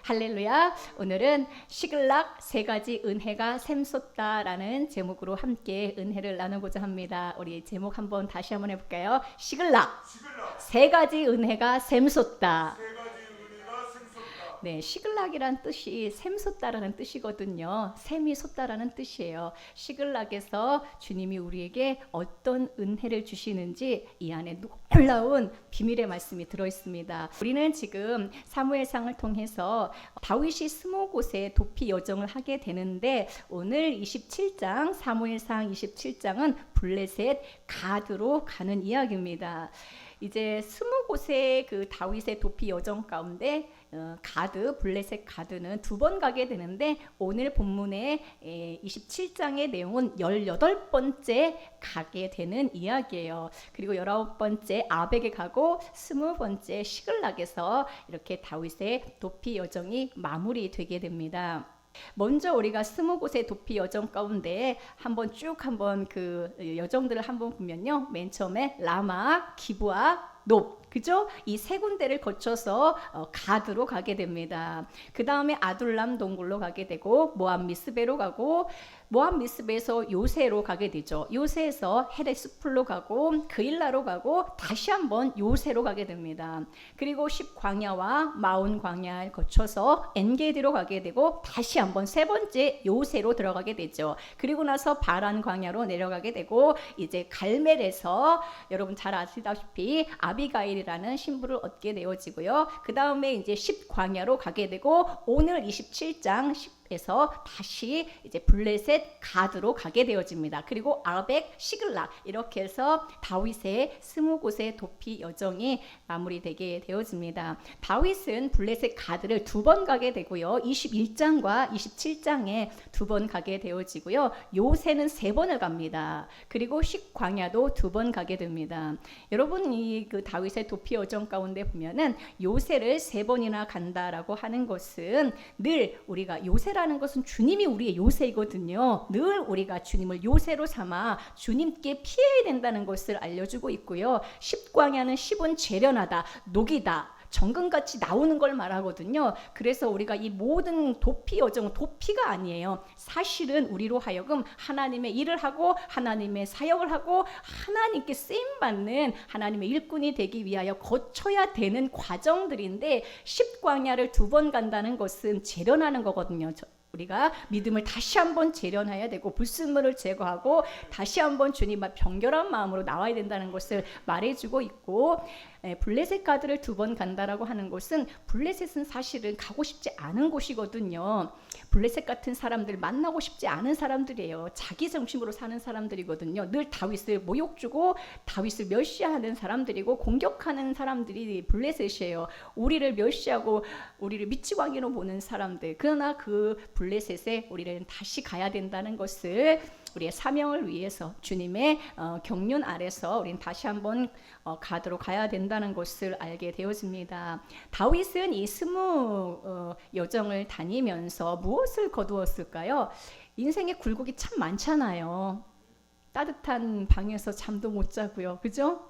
할렐루야. 오늘은 시글락 세 가지 은혜가 샘솟다라는 제목으로 함께 은혜를 나누고자 합니다. 우리 제목 다시 한번 해볼까요? 시글락 세 가지 은혜가 샘솟다. 네, 시글락이란 뜻이 샘솟다라는 뜻이거든요. 샘이 솟다라는 뜻이에요. 시글락에서 주님이 우리에게 어떤 은혜를 주시는지 이 안에 놀라운 비밀의 말씀이 들어있습니다. 우리는 지금 사무엘상을 통해서 다윗이 20곳의 도피 여정을 하게 되는데 오늘 27장 사무엘상 27장은 블레셋 가드로 가는 이야기입니다. 이제 20곳의 그 다윗의 도피 여정 가운데 블레셋 가드는 두 번 가게 되는데 오늘 본문의 27장의 내용은 18번째 가게 되는 이야기예요. 그리고 19번째 아벡에 가고 20번째 시글락에서 이렇게 다윗의 도피 여정이 마무리되게 됩니다. 먼저 우리가 20곳의 도피 여정 가운데 한번 그 여정들을 한번 보면요. 맨 처음에 라마, 기브아, 높, 그죠? 이 세 군데를 거쳐서 가드로 가게 됩니다. 그 다음에 아둘람 동굴로 가게 되고 모압 미스베로 가고 모압 미스베에서 요새로 가게 되죠. 요새에서 헤레스풀로 가고 그일라로 가고 다시 한번 요새로 가게 됩니다. 그리고 10광야와 마온 광야를 거쳐서 엔게디로 가게 되고 다시 한번 세 번째 요새로 들어가게 되죠. 그리고 나서 바란 광야로 내려가게 되고 이제 갈멜에서 여러분 잘 아시다시피 아비가일이라는 신부를 얻게 되어지고요. 그 다음에 이제 10광야로 가게 되고 오늘 27장 에서 다시 이제 블레셋 가드로 가게 되어집니다. 그리고 아벡, 시글락 이렇게 해서 다윗의 20곳의 도피 여정이 마무리되게 되어집니다. 다윗은 블레셋 가드를 두 번 가게 되고요. 21장과 27장에 두 번 가게 되어지고요. 요새는 세 번을 갑니다. 그리고 10광야도 두 번 가게 됩니다. 여러분 이 그 다윗의 도피 여정 가운데 보면은 요새를 세 번이나 간다라고 하는 것은 늘 우리가 라는 것은 주님이 우리의 요새이거든요. 늘 우리가 주님을 요새로 삼아 주님께 피해야 된다는 것을 알려주고 있고요. 10광야는 10은 재련하다, 녹이다, 정금같이 나오는 걸 말하거든요. 그래서 우리가 이 모든 도피 여정은 도피가 아니에요. 사실은 우리로 하여금 하나님의 일을 하고 하나님의 사역을 하고 하나님께 쓰임받는 하나님의 일꾼이 되기 위하여 거쳐야 되는 과정들인데 10광야를 두 번 간다는 것은 재련하는 거거든요. 우리가 믿음을 다시 한번 재련해야 되고 불순물을 제거하고 다시 한번 주님 앞 정결한 마음으로 나와야 된다는 것을 말해주고 있고 블레셋 가드를 두 번 간다라고 하는 것은 블레셋은 사실은 가고 싶지 않은 곳이거든요. 블레셋 같은 사람들 만나고 싶지 않은 사람들이에요. 자기 중심으로 사는 사람들이거든요. 늘 다윗을 모욕 주고 다윗을 멸시하는 사람들이고 공격하는 사람들이 블레셋이에요. 우리를 멸시하고 우리를 미치광이로 보는 사람들. 그러나 그 블레셋에 우리는 다시 가야 된다는 것을 우리의 사명을 위해서 주님의 경륜 아래서 우리는 다시 한번 가도록 가야 된다는 것을 알게 되어집니다. 다윗은 이 20 여정을 다니면서 무엇을 거두었을까요? 인생에 굴곡이 참 많잖아요. 따뜻한 방에서 잠도 못 자고요. 그죠?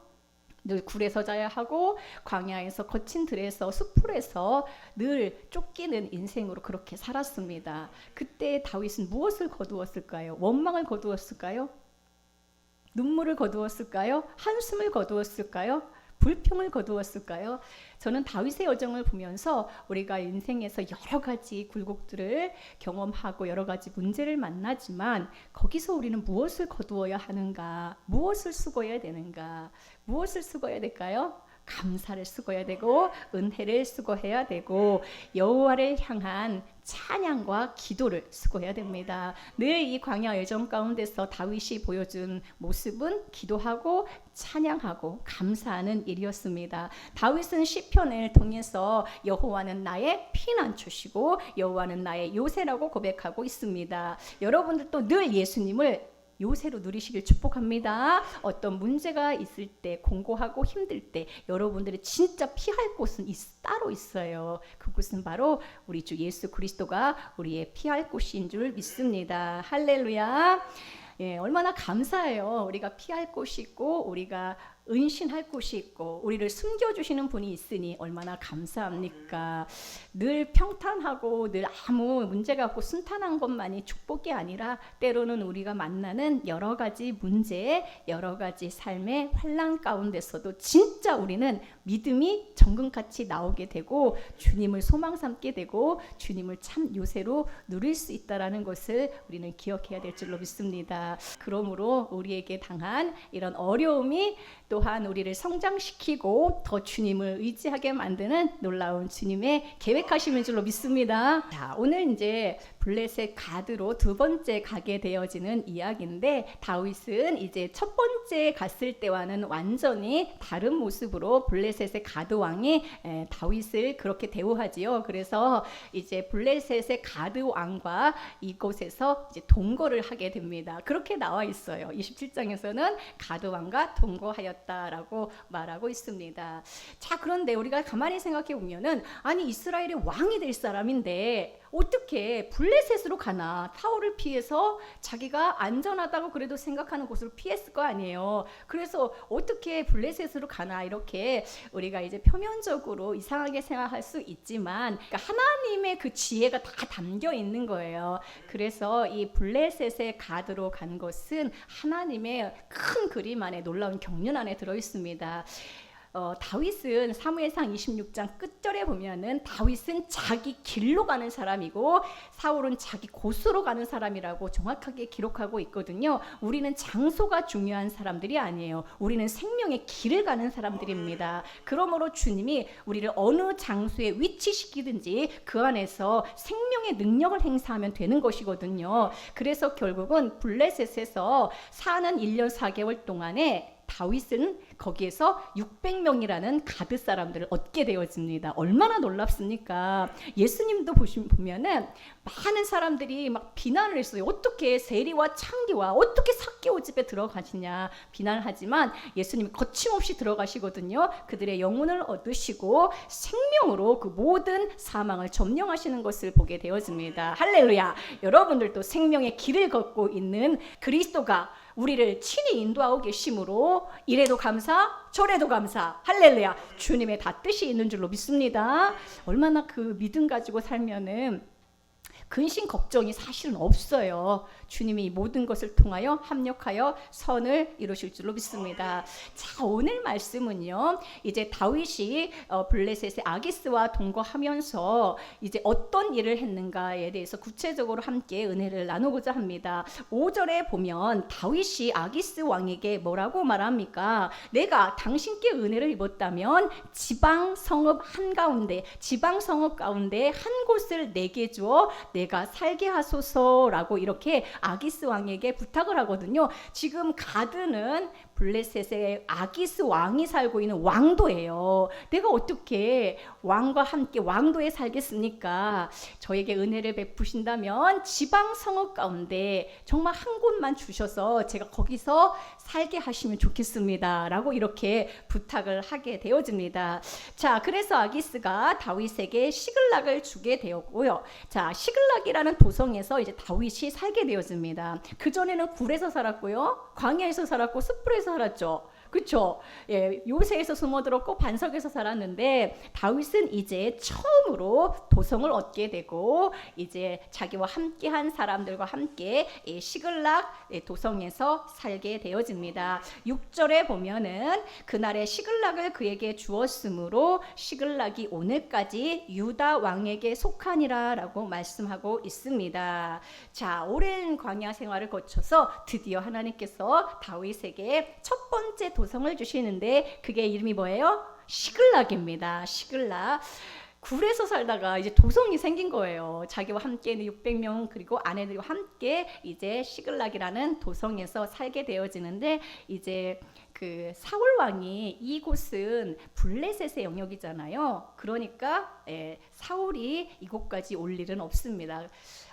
늘 굴에서 자야 하고 광야에서 거친 들에서 수풀에서 늘 쫓기는 인생으로 그렇게 살았습니다. 그때 다윗은 무엇을 거두었을까요? 원망을 거두었을까요? 눈물을 거두었을까요? 한숨을 거두었을까요? 불평을 거두었을까요? 저는 다윗의 여정을 보면서 우리가 인생에서 여러 가지 굴곡들을 경험하고 여러 가지 문제를 만나지만 거기서 우리는 무엇을 거두어야 하는가? 무엇을 수고해야 되는가? 무엇을 수고해야 될까요? 감사를 수고해야 되고 은혜를 수고해야 되고 여호와를 향한 찬양과 기도를 수고해야 됩니다. 늘 이 광야 여정 가운데서 다윗이 보여준 모습은 기도하고 찬양하고 감사하는 일이었습니다. 다윗은 시편을 통해서 여호와는 나의 피난처시고 여호와는 나의 요새라고 고백하고 있습니다. 여러분들도 늘 예수님을 요새로 누리시길 축복합니다. 어떤 문제가 있을 때 공고하고 힘들 때 여러분들이 진짜 피할 곳은 따로 있어요. 그곳은 바로 우리 주 예수 그리스도가 우리의 피할 곳인 줄 믿습니다. 할렐루야. 얼마나 감사해요. 우리가 피할 곳이 있고 우리가 은신할 곳이 있고 우리를 숨겨주시는 분이 있으니 얼마나 감사합니까? 늘 평탄하고 늘 아무 문제가 없고 순탄한 것만이 축복이 아니라 때로는 우리가 만나는 여러 가지 문제, 여러 가지 삶의 환난 가운데서도 진짜 우리는 믿음이 정금같이 나오게 되고 주님을 소망 삼게 되고 주님을 참 요새로 누릴 수 있다라는 것을 우리는 기억해야 될 줄로 믿습니다. 그러므로 우리에게 당한 이런 어려움이 또한 우리를 성장시키고 더 주님을 의지하게 만드는 놀라운 주님의 계획하심인 줄로 믿습니다. 자, 오늘 이제 블레셋 가드로 두 번째 가게 되어지는 이야기인데 다윗은 이제 첫 번째 갔을 때와는 완전히 다른 모습으로 블레셋의 가드 왕이 다윗을 그렇게 대우하지요. 그래서 이제 블레셋의 가드 왕과 이곳에서 이제 동거를 하게 됩니다. 그렇게 나와 있어요. 27장에서는 가드 왕과 동거하였다라고 말하고 있습니다. 자, 그런데 우리가 가만히 생각해 보면은 아니 이스라엘의 왕이 될 사람인데 어떻게 블레셋으로 가나? 타오를 피해서 자기가 안전하다고 그래도 생각하는 곳을 피했을 거 아니에요. 그래서 어떻게 블레셋으로 가나? 이렇게 우리가 이제 표면적으로 이상하게 생각할 수 있지만 그러니까 하나님의 그 지혜가 다 담겨 있는 거예요. 그래서 이 블레셋의 가드로 간 것은 하나님의 큰 그림 안에 놀라운 경륜 안에 들어 있습니다. 다윗은 사무엘상 26장 끝절에 보면은 다윗은 자기 길로 가는 사람이고 사울은 자기 곳으로 가는 사람이라고 정확하게 기록하고 있거든요. 우리는 장소가 중요한 사람들이 아니에요. 우리는 생명의 길을 가는 사람들입니다. 그러므로 주님이 우리를 어느 장소에 위치시키든지 그 안에서 생명의 능력을 행사하면 되는 것이거든요. 그래서 결국은 블레셋에서 사는 1년 4개월 동안에 다윗은 거기에서 600명이라는 가드 사람들을 얻게 되어집니다. 얼마나 놀랍습니까? 예수님도 보면은 많은 사람들이 막 비난을 했어요. 어떻게 세리와 창기와 어떻게 삭개오 집에 들어가시냐 비난을 하지만 예수님이 거침없이 들어가시거든요. 그들의 영혼을 얻으시고 생명으로 그 모든 사망을 점령하시는 것을 보게 되어집니다. 할렐루야. 여러분들도 생명의 길을 걷고 있는 그리스도가 우리를 친히 인도하고 계심으로 이래도 감사 저래도 감사 할렐루야. 주님의 다 뜻이 있는 줄로 믿습니다. 얼마나 그 믿음 가지고 살면은 근심 걱정이 사실은 없어요. 주님이 모든 것을 통하여 합력하여 선을 이루실 줄로 믿습니다. 자, 오늘 말씀은요. 이제 다윗이 블레셋의 아기스와 동거하면서 이제 어떤 일을 했는가에 대해서 구체적으로 함께 은혜를 나누고자 합니다. 5절에 보면 다윗이 아기스 왕에게 뭐라고 말합니까? 내가 당신께 은혜를 입었다면 지방 성읍 한가운데 지방 성읍 가운데 한 곳을 내게 주어 내가 살게 하소서라고 이렇게 아기스 왕에게 부탁을 하거든요. 지금 가드는 블레셋의 아기스 왕이 살고 있는 왕도예요. 내가 어떻게 왕과 함께 왕도에 살겠습니까? 저에게 은혜를 베푸신다면 지방 성읍 가운데 정말 한 곳만 주셔서 제가 거기서 살게 하시면 좋겠습니다. 라고 이렇게 부탁을 하게 되어집니다. 자, 그래서 아기스가 다윗에게 시글락을 주게 되었고요. 자, 시글락이라는 도성에서 이제 다윗이 살게 되어집니다. 그전에는 굴에서 살았고요. 광야에서 살았고 숯불에서 살았죠. 그렇죠? 예, 요새에서 숨어들었고 반석에서 살았는데 다윗은 이제 처음으로 도성을 얻게 되고 이제 자기와 함께한 사람들과 함께 시글락 도성에서 살게 되어집니다. 6절에 보면은 그날의 시글락을 그에게 주었으므로 시글락이 오늘까지 유다 왕에게 속하니라라고 말씀하고 있습니다. 자, 오랜 광야 생활을 거쳐서 드디어 하나님께서 다윗에게 첫 번째 도성을 주시는데 그게 이름이 뭐예요? 시글락입니다. 시글락. 굴에서 살다가 이제 도성이 생긴 거예요. 자기와 함께 600명 그리고 아내들과 함께 이제 시글락이라는 도성에서 살게 되어지는데 이제 그 사울 왕이 이곳은 블레셋의 영역이잖아요. 그러니까 사울이 이곳까지 올 일은 없습니다.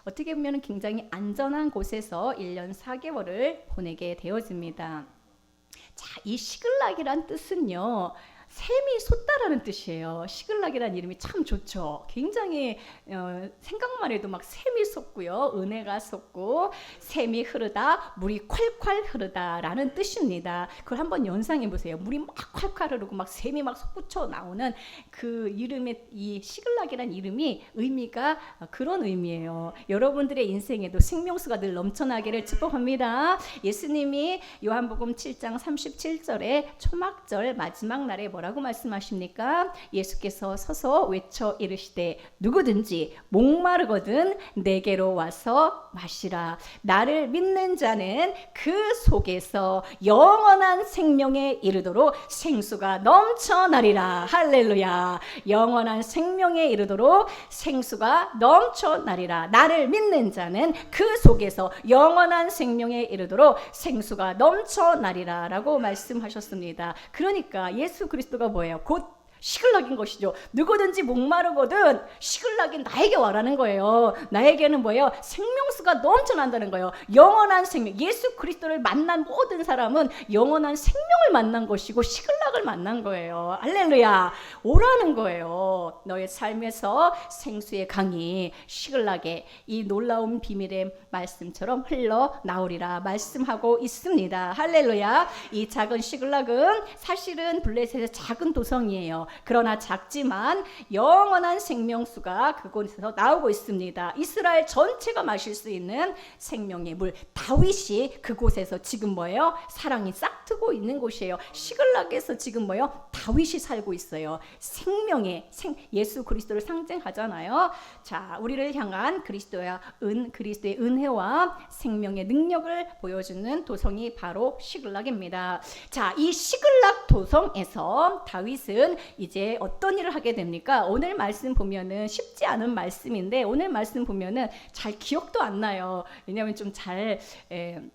어떻게 보면 굉장히 안전한 곳에서 1년 4개월을 보내게 되어집니다. 자, 이 시글락이란 뜻은요. 샘이 솟다라는 뜻이에요. 시글락이라는 이름이 참 좋죠. 굉장히 생각만 해도 막 샘이 솟고요. 은혜가 솟고 샘이 흐르다, 물이 콸콸 흐르다라는 뜻입니다. 그걸 한번 연상해 보세요. 물이 막 콸콸 흐르고 막 샘이 막 솟구쳐 나오는 그 이름의 이 시글락이라는 이름이 의미가 그런 의미예요. 여러분들의 인생에도 생명수가 늘 넘쳐나기를 축복합니다. 예수님이 요한복음 7장 37절에 초막절 마지막 날에 뭐라고 말씀하십니까? 예수께서 서서 외쳐 이르시되 누구든지 목마르거든 내게로 와서 마시라. 나를 믿는 자는 그 속에서 영원한 생명에 이르도록 생수가 넘쳐나리라. 할렐루야. 영원한 생명에 이르도록 생수가 넘쳐나리라. 나를 믿는 자는 그 속에서 영원한 생명에 이르도록 생수가 넘쳐나리라 라고 말씀하셨습니다. 그러니까 예수 그리스도가 뭐예요? 곧 시글락인 것이죠. 누구든지 목마르거든 시글락인 나에게 와라는 거예요. 나에게는 뭐예요? 생명수가 넘쳐난다는 거예요. 영원한 생명. 예수 그리스도를 만난 모든 사람은 영원한 생명을 만난 것이고 시글락을 만난 거예요. 할렐루야. 오라는 거예요. 너의 삶에서 생수의 강이 시글락의 이 놀라운 비밀의 말씀처럼 흘러나오리라 말씀하고 있습니다. 할렐루야. 이 작은 시글락은 사실은 블레셋의 작은 도성이에요. 그러나 작지만 영원한 생명수가 그곳에서 나오고 있습니다. 이스라엘 전체가 마실 수 있는 생명의 물. 다윗이 그곳에서 지금 뭐예요? 사랑이 싹트고 있는 곳이에요. 시글락에서 지금 뭐예요? 다윗이 살고 있어요. 생명의 예수 그리스도를 상징하잖아요. 자, 우리를 향한 그리스도의 은혜와 생명의 능력을 보여주는 도성이 바로 시글락입니다. 자, 이 시글락 도성에서 다윗은 이제 어떤 일을 하게 됩니까? 오늘 말씀 보면은 쉽지 않은 말씀인데 오늘 말씀 보면은 잘 기억도 안 나요. 왜냐하면 좀 잘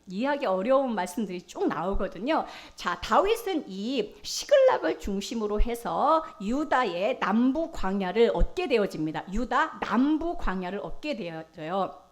이해하기 어려운 말씀들이 쭉 나오거든요. 자, 다윗은 이 시글락을 중심으로 해서 유다의 남부 광야를 얻게 되어집니다. 유다 남부 광야를 얻게 되어져요.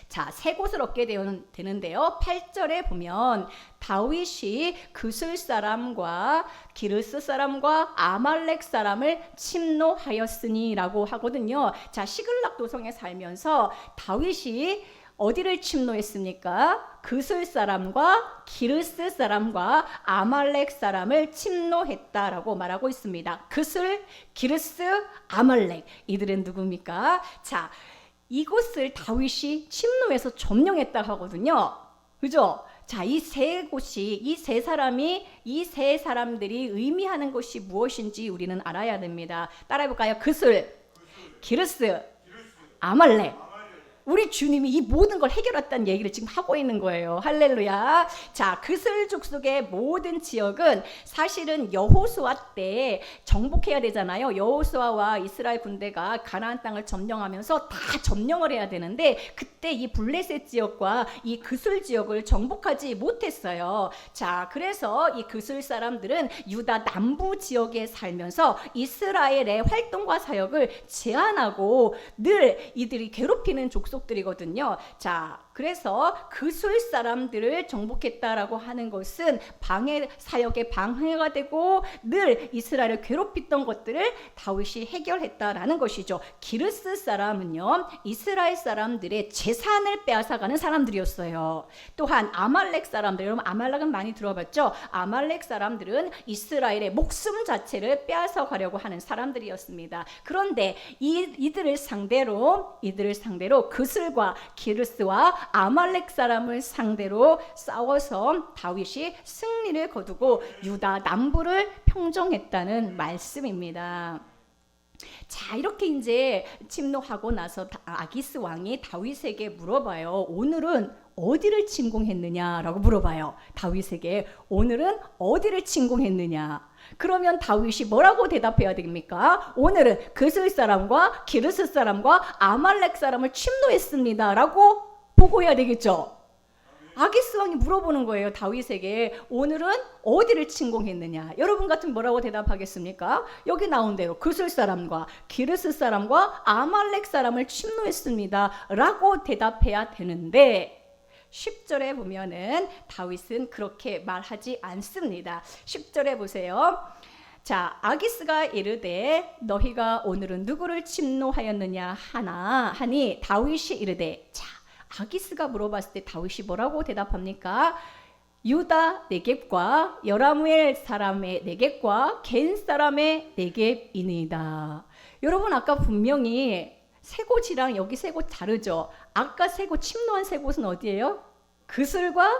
자, 세 곳을 얻게 되는데요. 8절에 보면 다윗이 그술 사람과 기르스 사람과 아말렉 사람을 침노하였으니 라고 하거든요. 자, 시글락 도성에 살면서 다윗이 어디를 침노했습니까? 그술 사람과 기르스 사람과 아말렉 사람을 침노했다라고 말하고 있습니다. 그술, 기르스, 아말렉 이들은 누굽니까? 자, 이곳을 다윗이 침노해서 점령했다 하거든요. 그죠? 자, 이 세 곳이, 이 세 사람들이 의미하는 것이 무엇인지 우리는 알아야 됩니다. 따라해볼까요? 그술, 기르스, 아말렉. 우리 주님이 이 모든 걸 해결했다는 얘기를 지금 하고 있는 거예요. 할렐루야. 자, 그슬 족속의 모든 지역은 사실은 여호수아 때 정복해야 되잖아요. 여호수아와 이스라엘 군대가 가나안 땅을 점령하면서 다 점령을 해야 되는데 그때 이 블레셋 지역과 이 그슬 지역을 정복하지 못했어요. 자, 그래서 이 그슬 사람들은 유다 남부 지역에 살면서 이스라엘의 활동과 사역을 제한하고 늘 이들이 괴롭히는 족속들이거든요. 자, 그래서 그술 사람들을 정복했다라고 하는 것은 사역의 방해가 되고 늘 이스라엘을 괴롭혔던 것들을 다윗이 해결했다라는 것이죠. 기르스 사람은요, 이스라엘 사람들의 재산을 빼앗아가는 사람들이었어요. 또한 아말렉 사람들, 여러분 아말렉은 많이 들어봤죠? 아말렉 사람들은 이스라엘의 목숨 자체를 빼앗아가려고 하는 사람들이었습니다. 그런데 이들을 상대로 그슬과 기르스와 아말렉 사람을 상대로 싸워서 다윗이 승리를 거두고 유다 남부를 평정했다는 말씀입니다. 자, 이렇게 이제 침노하고 나서 아기스 왕이 다윗에게 물어봐요. 오늘은 어디를 침공했느냐라고 물어봐요. 다윗에게 오늘은 어디를 침공했느냐. 그러면 다윗이 뭐라고 대답해야 됩니까? 오늘은 그슬 사람과 기르스 사람과 아말렉 사람을 침노했습니다 라고 보고해야 되겠죠. 아기스 왕이 물어보는 거예요. 다윗에게 오늘은 어디를 침공했느냐. 여러분 같으면 뭐라고 대답하겠습니까? 여기 나온 대로 그술 사람과 기르스 사람과 아말렉 사람을 침노했습니다 라고 대답해야 되는데 10절에 보면은 다윗은 그렇게 말하지 않습니다. 10절에 보세요. 자, 아기스가 이르되 너희가 오늘은 누구를 침노하였느냐 하니 다윗이 이르되, 자, 아기스가 물어봤을 때 다윗이 뭐라고 대답합니까? 유다 네겝과 여라무엘 사람의 네겝과 겐 사람의 네겝이니이다. 여러분, 아까 분명히 세 곳이랑 여기 세 곳 다르죠? 아까 세 곳, 침노한 세 곳은 어디예요? 그슬과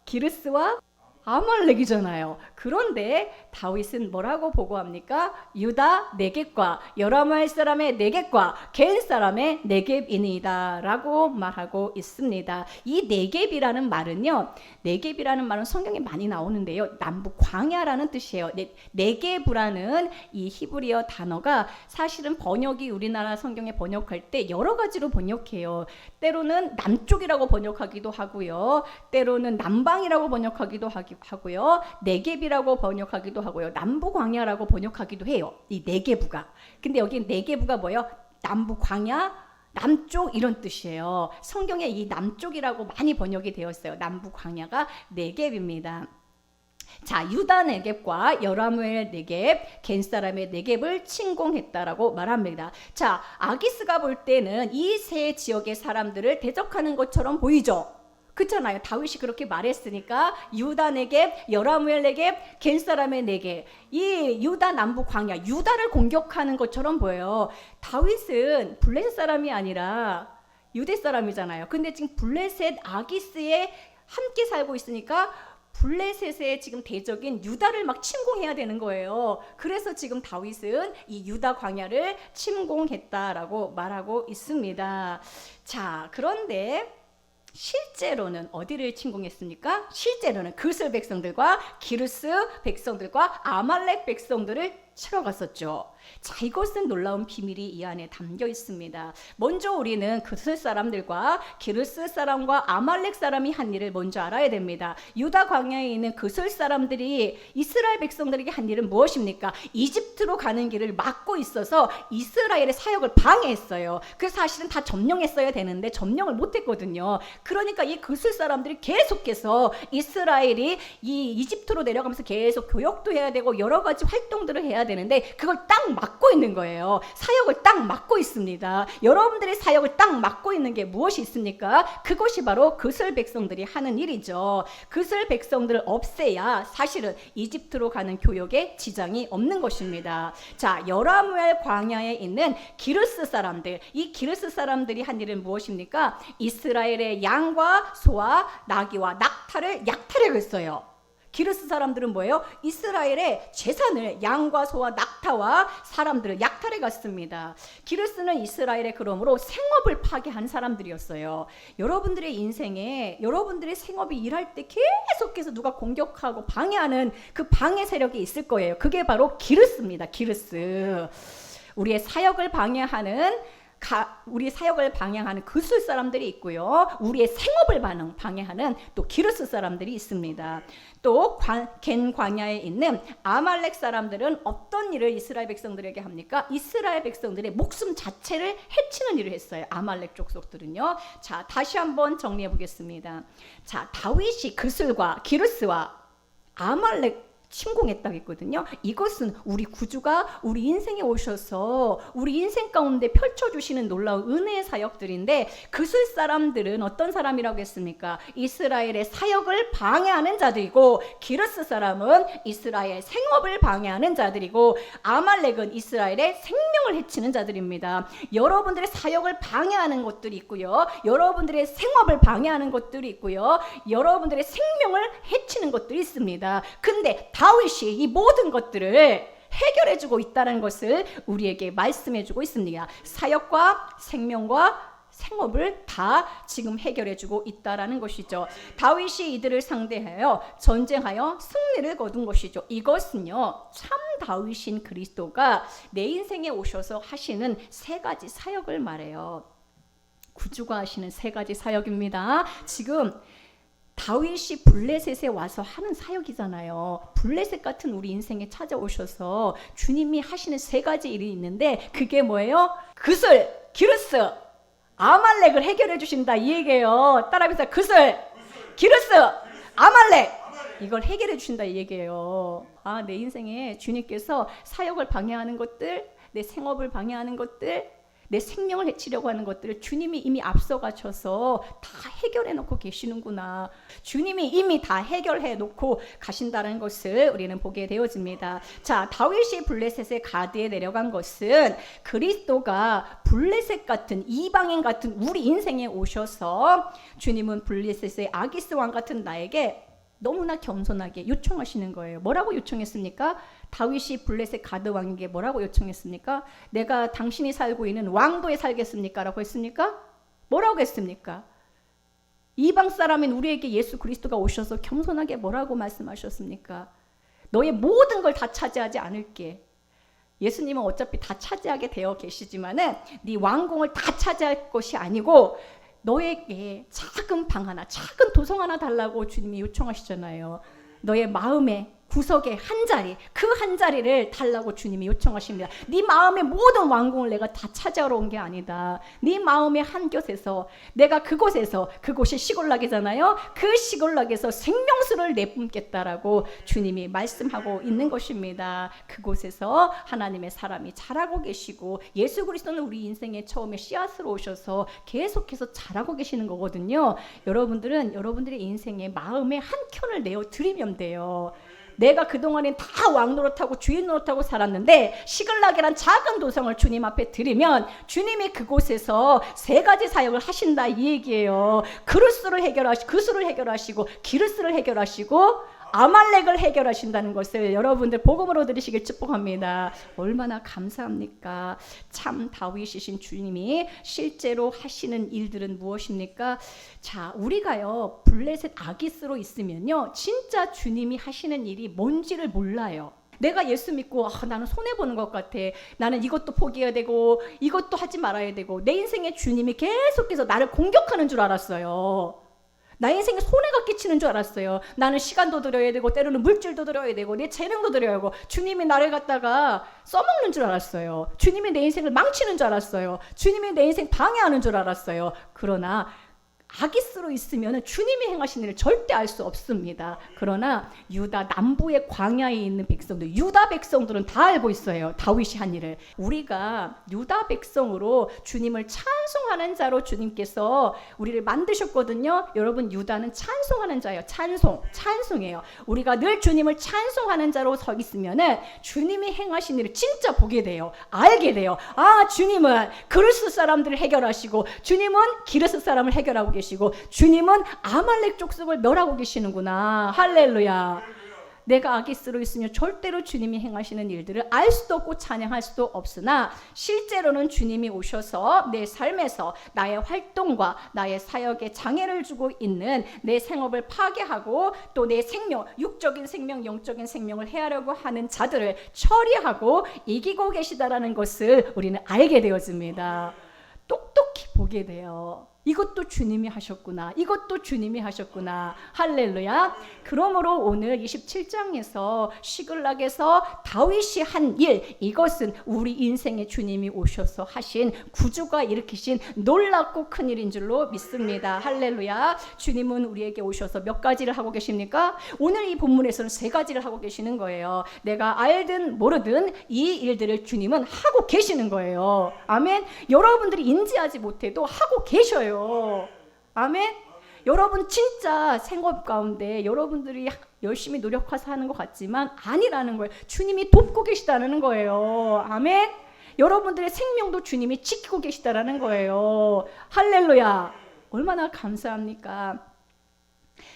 기르스와 아말렉이잖아요. 그런데 다윗은 뭐라고 보고합니까? 유다 네겝과 여라무엘 사람의 네겝과 겐 사람의 네겝이니이다 라고 말하고 있습니다. 이 네겝이라는 말은요, 네겝이라는 말은 성경에 많이 나오는데요, 남북 광야라는 뜻이에요. 네겝이라는 이 히브리어 단어가 사실은 번역이 우리나라 성경에 번역할 때 여러 가지로 번역해요. 때로는 남쪽이라고 번역하기도 하고요, 때로는 남방이라고 번역하기도 하고요, 네겝이라고 번역하기도 하고요, 남부 광야라고 번역하기도 해요. 이 네겝가. 근데 여기 네겝가 뭐예요? 남부 광야, 남쪽 이런 뜻이에요. 성경에 이 남쪽이라고 많이 번역이 되었어요. 남부 광야가 네겝입니다. 자, 유다 네겝과 여라무엘 네겝, 겐 사람의 네겝을 침공했다라고 말합니다. 자, 아기스가 볼 때는 이 세 지역의 사람들을 대적하는 것처럼 보이죠. 그렇잖아요. 다윗이 그렇게 말했으니까 유다 네겝, 여라무엘 네겝, 겐 사람의 네겝, 이 유다 남부 광야, 유다를 공격하는 것처럼 보여요. 다윗은 블레셋 사람이 아니라 유대 사람이잖아요. 근데 지금 블레셋 아기스에 함께 살고 있으니까 블레셋의 지금 대적인 유다를 막 침공해야 되는 거예요. 그래서 지금 다윗은 이 유다 광야를 침공했다라고 말하고 있습니다. 자, 그런데 실제로는 어디를 침공했습니까? 실제로는 그슬 백성들과 기르스 백성들과 아말렉 백성들을 치러 갔었죠. 자, 이것은 놀라운 비밀이 이 안에 담겨 있습니다. 먼저 우리는 그슬 사람들과 기르스 사람과 아말렉 사람이 한 일을 먼저 알아야 됩니다. 유다 광야에 있는 그슬 사람들이 이스라엘 백성들에게 한 일은 무엇입니까? 이집트로 가는 길을 막고 있어서 이스라엘의 사역을 방해했어요. 그래서 사실은 다 점령했어야 되는데 점령을 못했거든요. 그러니까 이 그슬 사람들이 계속해서 이스라엘이 이 이집트로 내려가면서 계속 교역도 해야 되고 여러 가지 활동들을 해야 되는데 그걸 딱 막고 있는 거예요. 사역을 딱 막고 있습니다. 여러분들의 사역을 딱 막고 있는 게 무엇이 있습니까? 그것이 바로 그슬 백성들이 하는 일이죠. 그슬 백성들을 없애야 사실은 이집트로 가는 교역에 지장이 없는 것입니다. 자, 여라무엘 광야에 있는 기르스 사람들, 이 기르스 사람들이 한 일은 무엇입니까? 이스라엘의 양과 소와 나귀와 낙타를 약탈했어요. 기르스 사람들은 뭐예요? 이스라엘의 재산을, 양과 소와 낙타와 사람들을 약탈해 갔습니다. 기르스는 이스라엘의 그러므로 생업을 파괴한 사람들이었어요. 여러분들의 인생에 여러분들의 생업이 일할 때 계속해서 누가 공격하고 방해하는 그 방해 세력이 있을 거예요. 그게 바로 기르스입니다. 기르스. 우리의 사역을 방해하는 그슬 사람들이 있고요. 우리의 생업을 방해하는 또 기르스 사람들이 있습니다. 또 겐 광야에 있는 아말렉 사람들은 어떤 일을 이스라엘 백성들에게 합니까? 이스라엘 백성들의 목숨 자체를 해치는 일을 했어요. 아말렉 족속들은요. 자, 다시 한번 정리해 보겠습니다. 자, 다윗이 그슬과 기르스와 아말렉 침공했다고 했거든요. 이것은 우리 구주가 우리 인생에 오셔서 우리 인생 가운데 펼쳐주시는 놀라운 은혜의 사역들인데 그슬 사람들은 어떤 사람이라고 했습니까? 이스라엘의 사역을 방해하는 자들이고 기르스 사람은 이스라엘 생업을 방해하는 자들이고 아말렉은 이스라엘의 생명을 해치는 자들입니다. 여러분들의 사역을 방해하는 것들이 있고요. 여러분들의 생업을 방해하는 것들이 있고요. 여러분들의 생명을 해치는 것들이 있습니다. 근데 다윗이 이 모든 것들을 해결해주고 있다는 것을 우리에게 말씀해주고 있습니다. 사역과 생명과 생업을 다 지금 해결해주고 있다라는 것이죠. 다윗이 이들을 상대하여 전쟁하여 승리를 거둔 것이죠. 이것은요, 참 다윗인 그리스도가 내 인생에 오셔서 하시는 세 가지 사역을 말해요. 구주가 하시는 세 가지 사역입니다. 지금 다윗이 블레셋에 와서 하는 사역이잖아요. 블레셋 같은 우리 인생에 찾아오셔서 주님이 하시는 세 가지 일이 있는데 그게 뭐예요? 그슬, 기르스, 아말렉을 해결해 주신다 이 얘기예요. 따라해보세요. 그슬, 기르스, 아말렉. 이걸 해결해 주신다 이 얘기예요. 아, 내 인생에 주님께서 사역을 방해하는 것들, 내 생업을 방해하는 것들, 내 생명을 해치려고 하는 것들을 주님이 이미 앞서가셔서 다 해결해 놓고 계시는구나. 주님이 이미 다 해결해 놓고 가신다는 것을 우리는 보게 되어집니다. 자, 다윗이 블레셋의 가드에 내려간 것은 그리스도가 블레셋 같은 이방인 같은 우리 인생에 오셔서 주님은 블레셋의 아기스 왕 같은 나에게 너무나 겸손하게 요청하시는 거예요. 뭐라고 요청했습니까? 다윗이 블레셋 가드 왕에게 뭐라고 요청했습니까? 내가 당신이 살고 있는 왕도에 살겠습니까? 라고 했습니까? 뭐라고 했습니까? 이방 사람인 우리에게 예수 그리스도가 오셔서 겸손하게 뭐라고 말씀하셨습니까? 너의 모든 걸 다 차지하지 않을게. 예수님은 어차피 다 차지하게 되어 계시지만은 네 왕궁을 다 차지할 것이 아니고 너에게 작은 방 하나, 작은 도성 하나 달라고 주님이 요청하시잖아요. 너의 마음의 구석에 한 자리, 그 한 자리를 달라고 주님이 요청하십니다. 네 마음의 모든 왕궁을 내가 다 차지하러 온 게 아니다. 네 마음의 한 곳에서 내가 그곳에서, 그곳이 시골락이잖아요. 그 시골락에서 생명수를 내뿜겠다라고 주님이 말씀하고 있는 것입니다. 그곳에서 하나님의 사람이 자라고 계시고 예수 그리스도는 우리 인생의 처음에 씨앗으로 오셔서 계속해서 자라고 계시는 거거든요. 여러분들은 여러분들의 인생에 마음의 한 켠을 내어 드리면 돼요. 내가 그동안엔 다 왕노릇하고 주인 노릇하고 살았는데 시글락이란 작은 도성을 주님 앞에 드리면 주님이 그곳에서 세 가지 사역을 하신다 이 얘기예요. 그릇수를 해결하시고 기르스를 해결하시고 아말렉을 해결하신다는 것을 여러분들 복음으로 들으시길 축복합니다. 얼마나 감사합니까? 참 다윗이신 주님이 실제로 하시는 일들은 무엇입니까? 자, 우리가요 블레셋 아기스로 있으면요 진짜 주님이 하시는 일이 뭔지를 몰라요. 내가 예수 믿고 나는 손해보는 것 같아. 나는 이것도 포기해야 되고 이것도 하지 말아야 되고 내 인생에 주님이 계속해서 나를 공격하는 줄 알았어요. 나의 인생에 손해가 끼치는 줄 알았어요. 나는 시간도 들여야 되고 때로는 물질도 들여야 되고 내 재능도 들여야 하고 주님이 나를 갖다가 써먹는 줄 알았어요. 주님이 내 인생을 망치는 줄 알았어요. 주님이 내 인생 방해하는 줄 알았어요. 그러나 아기스로 있으면 주님이 행하신 일을 절대 알 수 없습니다. 그러나 유다 남부의 광야에 있는 백성들, 유다 백성들은 다 알고 있어요. 다윗이 한 일을. 우리가 유다 백성으로 주님을 찬송하는 자로 주님께서 우리를 만드셨거든요. 여러분 유다는 찬송하는 자예요. 찬송이에요. 우리가 늘 주님을 찬송하는 자로 서 있으면은 주님이 행하신 일을 진짜 보게 돼요. 알게 돼요. 아, 주님은 그르스 사람들을 해결하시고 주님은 기르스 사람을 해결하고 계시고 주님은 아말렉 족속을 멸하고 계시는구나. 할렐루야. 내가 아기스로 있으면 절대로 주님이 행하시는 일들을 알 수도 없고 찬양할 수도 없으나 실제로는 주님이 오셔서 내 삶에서 나의 활동과 나의 사역에 장애를 주고 있는 내 생업을 파괴하고 또 내 생명, 육적인 생명, 영적인 생명을 해하려고 하는 자들을 처리하고 이기고 계시다라는 것을 우리는 알게 되어집니다. 똑똑히 보게 돼요. 이것도 주님이 하셨구나. 이것도 주님이 하셨구나. 할렐루야. 그러므로 오늘 27장에서 시글락에서 다윗이 한 일, 이것은 우리 인생에 주님이 오셔서 하신 구주가 일으키신 놀랍고 큰 일인 줄로 믿습니다. 할렐루야. 주님은 우리에게 오셔서 몇 가지를 하고 계십니까? 오늘 이 본문에서는 세 가지를 하고 계시는 거예요. 내가 알든 모르든 이 일들을 주님은 하고 계시는 거예요. 아멘. 여러분들이 인지하지 못해도 하고 계셔요. 아멘. 여러분 진짜 생업 가운데 여러분들이 열심히 노력해서 하는 것 같지만 아니라는 거예요. 주님이 돕고 계시다는 거예요. 아멘. 여러분들의 생명도 주님이 지키고 계시다는 거예요. 할렐루야. 얼마나 감사합니까?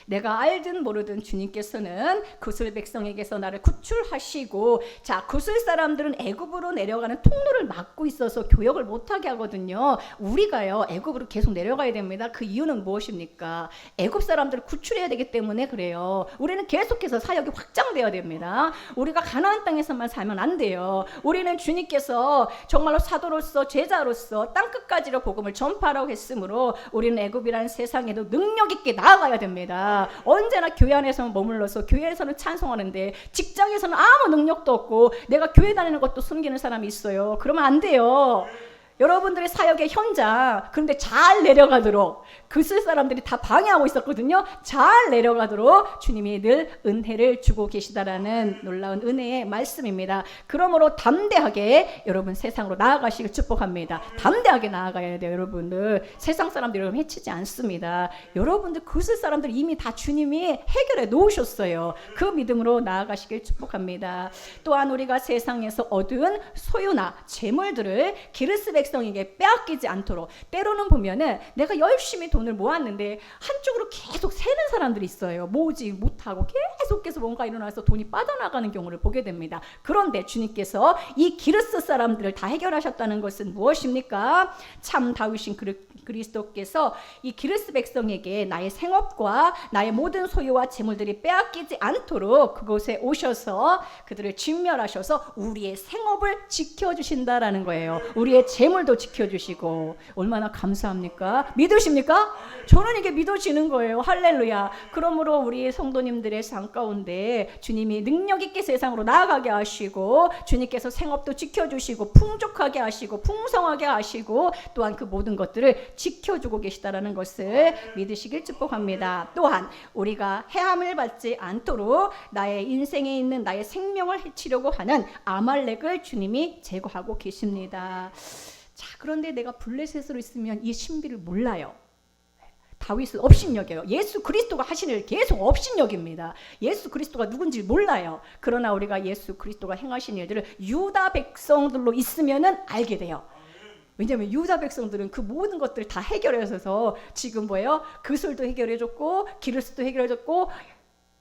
내가 알든 모르든 주님께서는 구슬 백성에게서 나를 구출하시고, 자, 구슬 사람들은 애굽으로 내려가는 통로를 막고 있어서 교역을 못하게 하거든요. 우리가요 애굽으로 계속 내려가야 됩니다. 그 이유는 무엇입니까? 애굽 사람들을 구출해야 되기 때문에 그래요. 우리는 계속해서 사역이 확장되어야 됩니다. 우리가 가나안 땅에서만 살면 안 돼요. 우리는 주님께서 정말로 사도로서 제자로서 땅끝까지로 복음을 전파하라고 했으므로 우리는 애굽이라는 세상에도 능력 있게 나아가야 됩니다. 언제나 교회 안에서만 머물러서 교회에서는 찬송하는데 직장에서는 아무 능력도 없고 내가 교회 다니는 것도 숨기는 사람이 있어요. 그러면 안 돼요. 여러분들의 사역의 현장, 그런데 잘 내려가도록 그슬 사람들이 다 방해하고 있었거든요. 잘 내려가도록 주님이 늘 은혜를 주고 계시다라는 놀라운 은혜의 말씀입니다. 그러므로 담대하게 여러분 세상으로 나아가시길 축복합니다. 담대하게 나아가야 돼요. 여러분들 세상 사람들이 여러분 해치지 않습니다. 여러분들 그슬 사람들 이미 다 주님이 해결해 놓으셨어요. 그 믿음으로 나아가시길 축복합니다. 또한 우리가 세상에서 얻은 소유나 재물들을 기르스 백성에게 빼앗기지 않도록, 때로는 보면은 내가 열심히 돈을 모았는데 한쪽으로 계속 새는 사람들이 있어요. 모으지 못하고 계속해서 뭔가 일어나서 돈이 빠져나가는 경우를 보게 됩니다. 그런데 주님께서 이 기르스 사람들을 다 해결하셨다는 것은 무엇입니까? 참 다윗인 그리스도께서 이 기르스 백성에게 나의 생업과 나의 모든 소유와 재물들이 빼앗기지 않도록 그곳에 오셔서 그들을 진멸하셔서 우리의 생업을 지켜주신다라는 거예요. 우리의 재물도 지켜주시고. 얼마나 감사합니까? 믿으십니까? 저는 이게 믿어지는 거예요. 할렐루야. 그러므로 우리 성도님들의 삶 가운데 주님이 능력 있게 세상으로 나아가게 하시고, 주님께서 생업도 지켜주시고 풍족하게 하시고 풍성하게 하시고 또한 그 모든 것들을 지켜주고 계시다라는 것을 믿으시길 축복합니다. 또한 우리가 해함을 받지 않도록 나의 인생에 있는 나의 생명을 해치려고 하는 아말렉을 주님이 제거하고 계십니다. 자, 그런데 내가 블레셋으로 있으면 이 신비를 몰라요. 다윗은 업신여겨요. 예수 그리스도가 하신 일 계속 업신여깁니다. 예수 그리스도가 누군지 몰라요. 그러나 우리가 예수 그리스도가 행하신 일들을 유다 백성들로 있으면은 알게 돼요. 왜냐하면 유다 백성들은 그 모든 것들을 다 해결해서 지금 뭐예요? 그술도 해결해줬고 기르스도 해결해줬고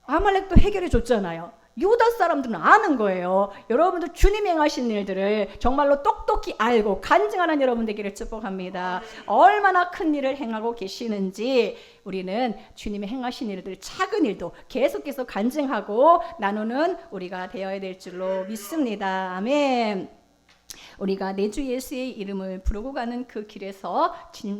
아말렉도 해결해줬잖아요. 유다 사람들은 아는 거예요. 여러분들 주님 행하신 일들을 정말로 똑똑히 알고 간증하는 여러분 되기를 축복합니다. 얼마나 큰 일을 행하고 계시는지 우리는 주님의 행하신 일들, 작은 일도 계속해서 간증하고 나누는 우리가 되어야 될 줄로 믿습니다. 아멘. 우리가 내 주 예수의 이름을 부르고 가는 그 길에서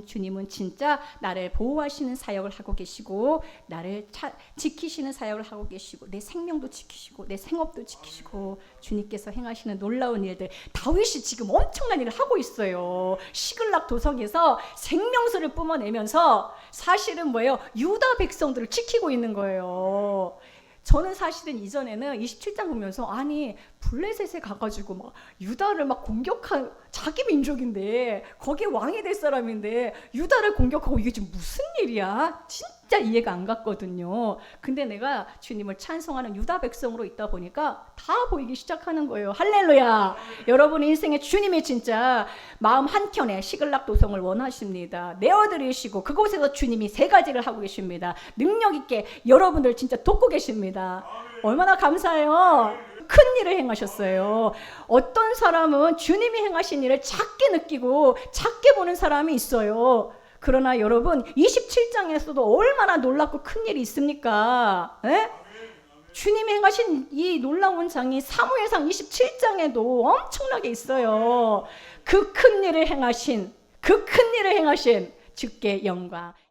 주님은 진짜 나를 보호하시는 사역을 하고 계시고 나를 지키시는 사역을 하고 계시고 내 생명도 지키시고 내 생업도 지키시고 주님께서 행하시는 놀라운 일들. 다윗이 지금 엄청난 일을 하고 있어요. 시글락 도성에서 생명수를 뿜어내면서 사실은 뭐예요? 유다 백성들을 지키고 있는 거예요. 저는 사실은 이전에는 27장 보면서 아니 블레셋에 가가지고 막 유다를 막 공격한 자기 민족인데 거기에 왕이 될 사람인데 유다를 공격하고 이게 지금 무슨 일이야? 진짜 이해가 안 갔거든요. 근데 내가 주님을 찬송하는 유다 백성으로 있다 보니까 다 보이기 시작하는 거예요. 할렐루야. 여러분 인생에 주님이 진짜 마음 한켠에 시글락 도성을 원하십니다. 내어드리시고 그곳에서 주님이 세 가지를 하고 계십니다. 능력 있게 여러분들 진짜 돕고 계십니다. 얼마나 감사해요. 큰 일을 행하셨어요. 어떤 사람은 주님이 행하신 일을 작게 느끼고 작게 보는 사람이 있어요. 그러나 여러분 27장에서도 얼마나 놀랍고 큰 일이 있습니까? 에? 주님이 행하신 이 놀라운 장이 사무엘상 27장에도 엄청나게 있어요. 그 큰 일을 행하신 주께 영광.